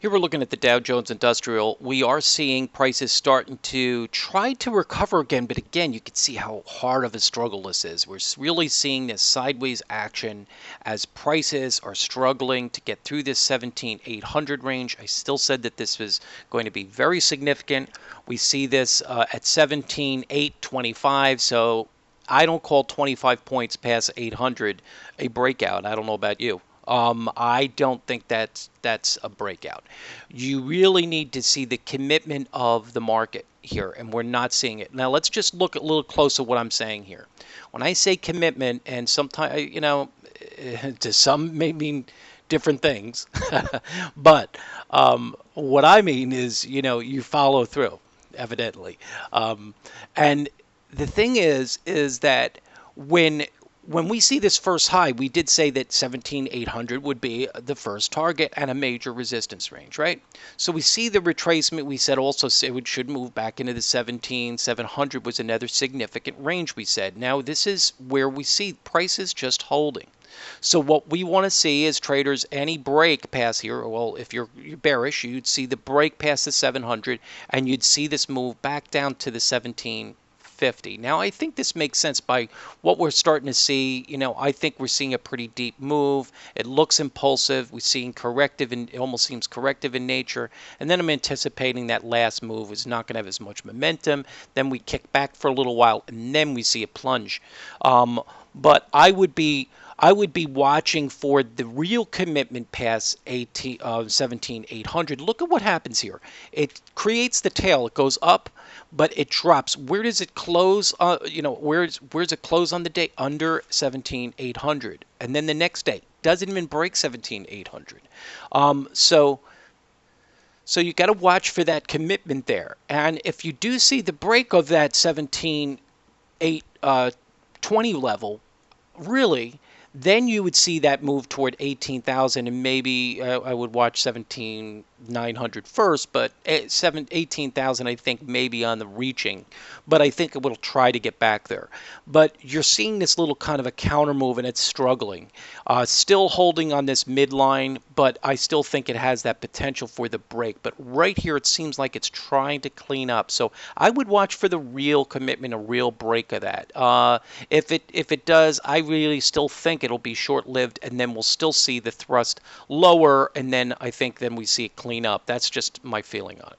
Here we're looking at the Dow Jones Industrial. We are seeing prices starting to try to recover again, but again, you can see how hard of a struggle this is. We're really seeing this sideways action as prices are struggling to get through this 17,800 range. I still said that this was going to be very significant. We see this at 17,825, so I don't call 25 points past 800 a breakout. I don't know about you. I don't think that's a breakout. You really need to see the commitment of the market here, and we're not seeing it. Now, let's just look a little closer at what I'm saying here. When I say commitment, and sometimes, to some may mean different things, but what I mean is, you follow through, evidently. And the thing is that when we see this first high, we did say that 17,800 would be the first target and a major resistance range, right? So we see the retracement. We said also it should move back into the 17,700 was another significant range, we said. Now this is where we see prices just holding. So what we want to see is traders, any break past here, well, if you're bearish, you'd see the break past the 700 and you'd see this move back down to the 1750. Now, I think this makes sense by what we're starting to see. I think we're seeing a pretty deep move. It looks impulsive. We're seeing corrective, and it almost seems corrective in nature. And then I'm anticipating that last move is not going to have as much momentum. Then we kick back for a little while, and then we see a plunge. But I would be watching for the real commitment past 17,800. Look at what happens here. It creates the tail. It goes up, but it drops. Where does it close? Where's it close on the day? Under 17,800. And then the next day doesn't even break 17,800. So you got to watch for that commitment there. And if you do see the break of that 17,820 level, really, then you would see that move toward 18,000, and maybe I would watch 17,900 first, but 18,000 I think maybe on the reaching, but I think it will try to get back there. But you're seeing this little kind of a counter move, and it's struggling. Still holding on this midline, but I still think it has that potential for the break. But right here, it seems like it's trying to clean up. So I would watch for the real commitment, a real break of that. If it does, I really still think it'll be short-lived, and then we'll still see the thrust lower, and then I think then we see it clean up. That's just my feeling on it.